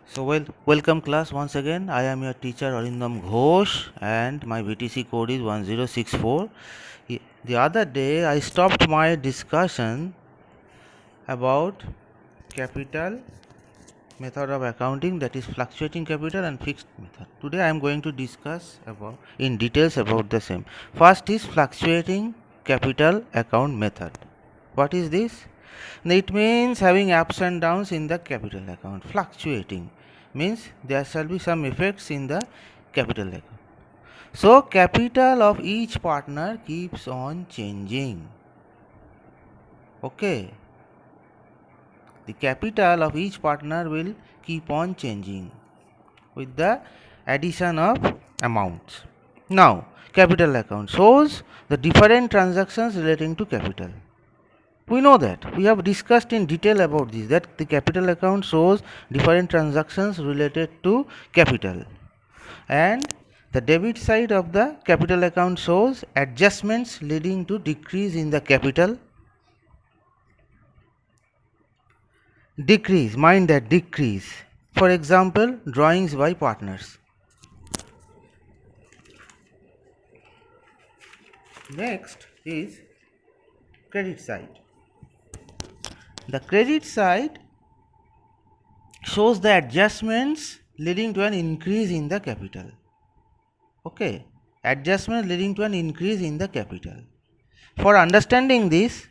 So welcome class once again. I am your teacher Arindam Ghosh and my VTC code is 1064. The other day I stopped my discussion about capital method of accounting, that is fluctuating capital and fixed method. Today I am going to discuss about in details about the same. First is fluctuating capital account method. What is this? It means having ups and downs in the capital account. Fluctuating means there shall be some effects in the capital account. So capital of each partner keeps on changing. Okay. The capital of each partner will keep on changing with the addition of amounts. Now, capital account shows the different transactions relating to capital. We know that. We have discussed in detail about this, that the capital account shows different transactions related to capital. And the debit side of the capital account shows adjustments leading to decrease in the capital. Decrease, mind that, decrease. For example, drawings by partners. Next is credit side. The credit side shows the adjustments leading to an increase in the capital. Okay, adjustment leading to an increase in the capital. For understanding this,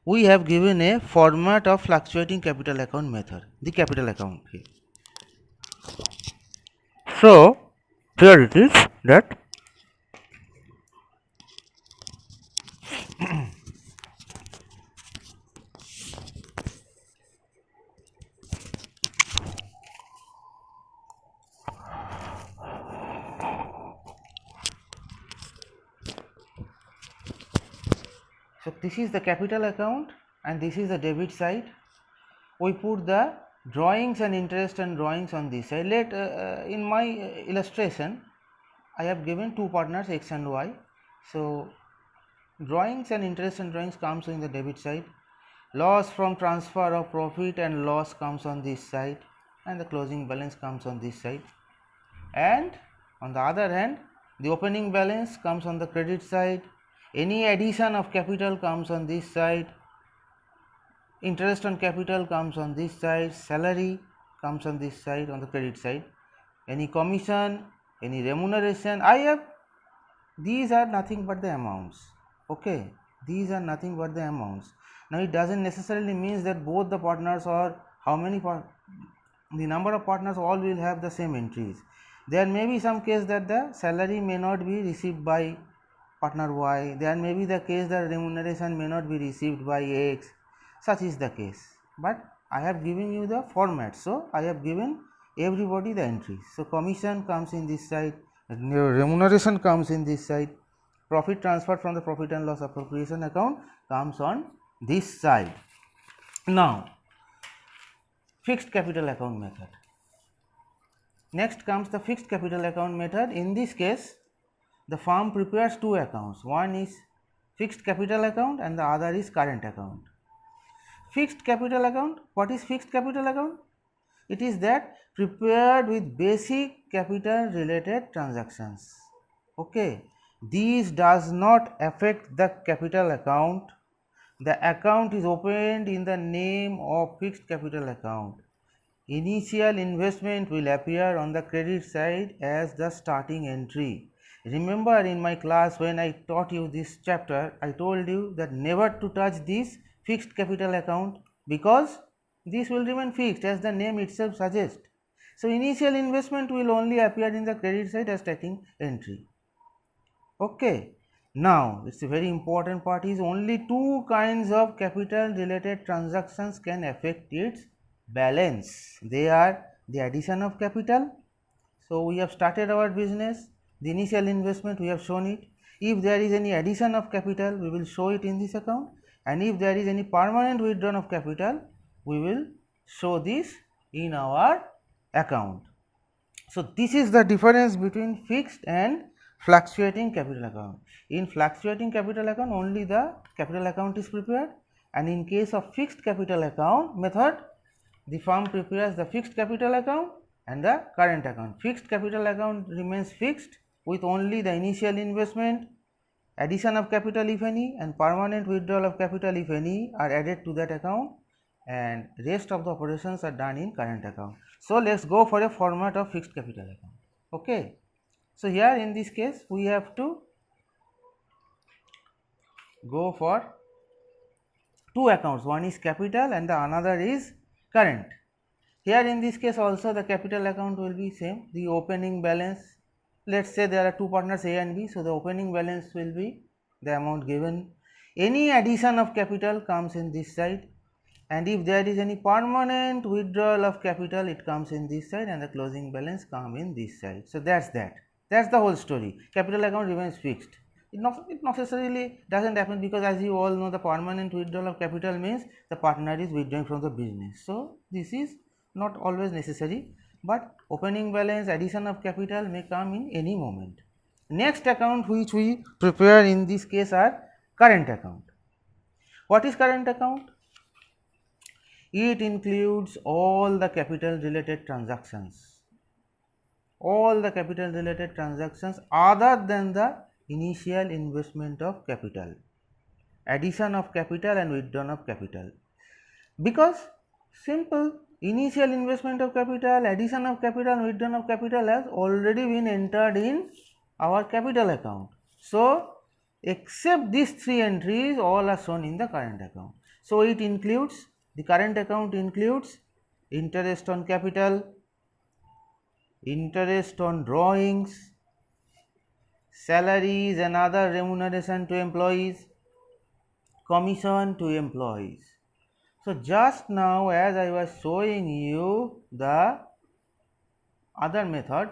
we have given a format of fluctuating capital account method, the capital account here. So here it is that so this is the capital account and this is the debit side. We put the drawings and interest and drawings on this side. In my illustration, I have given two partners X and Y. So drawings and interest and drawings comes in the debit side. Loss from transfer of profit and loss comes on this side, and the closing balance comes on this side. And on the other hand, the opening balance comes on the credit side. Any addition of capital comes on this side. Interest on capital comes on this side. Salary comes on this side, on the credit side. Any commission, any remuneration, these are nothing but the amounts. Okay, these are nothing but the amounts. Now it doesn't necessarily means that both the partners or the number of partners all will have the same entries. There may be some case that the salary may not be received by partner Y. There may be the case that remuneration may not be received by X. Such is the case. But I have given you the format. So I have given everybody the entries. So commission comes in this side, remuneration comes in this side, profit transferred from the profit and loss appropriation account comes on this side. Now, fixed capital account method. Next comes the fixed capital account method. In this case, the firm prepares two accounts. One is fixed capital account and the other is current account. Fixed capital account, what is fixed capital account? It is that prepared with basic capital related transactions. Okay, these does not affect the capital account. The account is opened in the name of fixed capital account. Initial investment will appear on the credit side as the starting entry. Remember in my class when I taught you this chapter, I told you that never to touch this fixed capital account because this will remain fixed as the name itself suggests. So initial investment will only appear in the credit side as starting entry. Okay. Now it's a very important part is only two kinds of capital related transactions can affect its balance. They are the addition of capital. So we have started our business, the initial investment we have shown it. If there is any addition of capital, we will show it in this account, and if there is any permanent withdrawal of capital, we will show this in our account. So this is the difference between fixed and fluctuating capital account. In fluctuating capital account, only the capital account is prepared, and in case of fixed capital account method, the firm prepares the fixed capital account and the current account. Fixed capital account remains fixed with only the initial investment, addition of capital if any, and permanent withdrawal of capital if any are added to that account, and rest of the operations are done in current account. So, let us go for a format of fixed capital account. Okay. So, here in this case we have to go for two accounts, one is capital and the another is current. Here in this case also the capital account will be same, the opening balance, let us say there are two partners A and B. So, the opening balance will be the amount given, any addition of capital comes in this side, and if there is any permanent withdrawal of capital it comes in this side, and the closing balance come in this side. So, that is the whole story. Capital account remains fixed. It necessarily does not happen, because as you all know the permanent withdrawal of capital means the partner is withdrawing from the business. So, this is not always necessary, but opening balance, addition of capital may come in any moment. Next account which we prepare in this case are current account. What is current account? It includes all the capital related transactions, other than the initial investment of capital, addition of capital and withdrawal of capital, because simple, initial investment of capital, addition of capital and withdrawal of capital has already been entered in our capital account. So, except these three entries all are shown in the current account. So, it includes, the current account includes interest on capital, interest on drawings, salaries and other remuneration to employees, commission to employees. So, just now as I was showing you the other method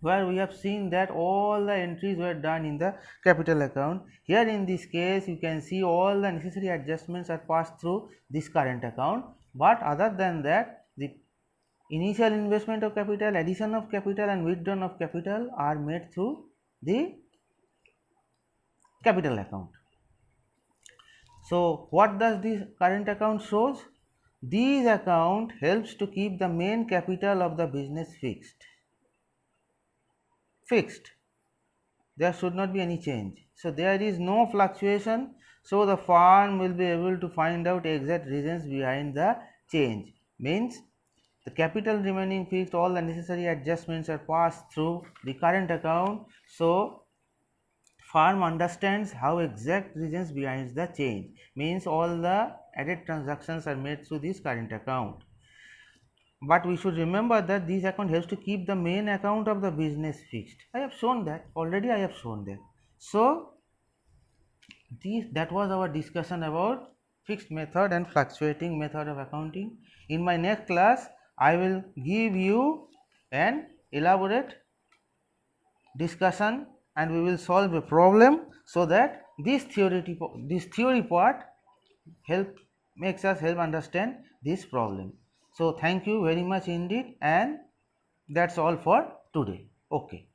where we have seen that all the entries were done in the capital account, here in this case you can see all the necessary adjustments are passed through this current account, but other than that the initial investment of capital, addition of capital and withdrawal of capital are made through the capital account. So, what does this current account shows? This account helps to keep the main capital of the business fixed. There should not be any change. So, there is no fluctuation. So, the firm will be able to find out exact reasons behind the change. Means the capital remaining fixed, all the necessary adjustments are passed through the current account. So, firm understands how exact reasons behind the change, means all the added transactions are made through this current account. But we should remember that this account has to keep the main account of the business fixed. I have shown that already. So, that was our discussion about fixed method and fluctuating method of accounting. In my next class, I will give you an elaborate discussion and we will solve a problem, so that this theory part makes us help understand this problem. So, thank you very much indeed, and that is all for today. Okay.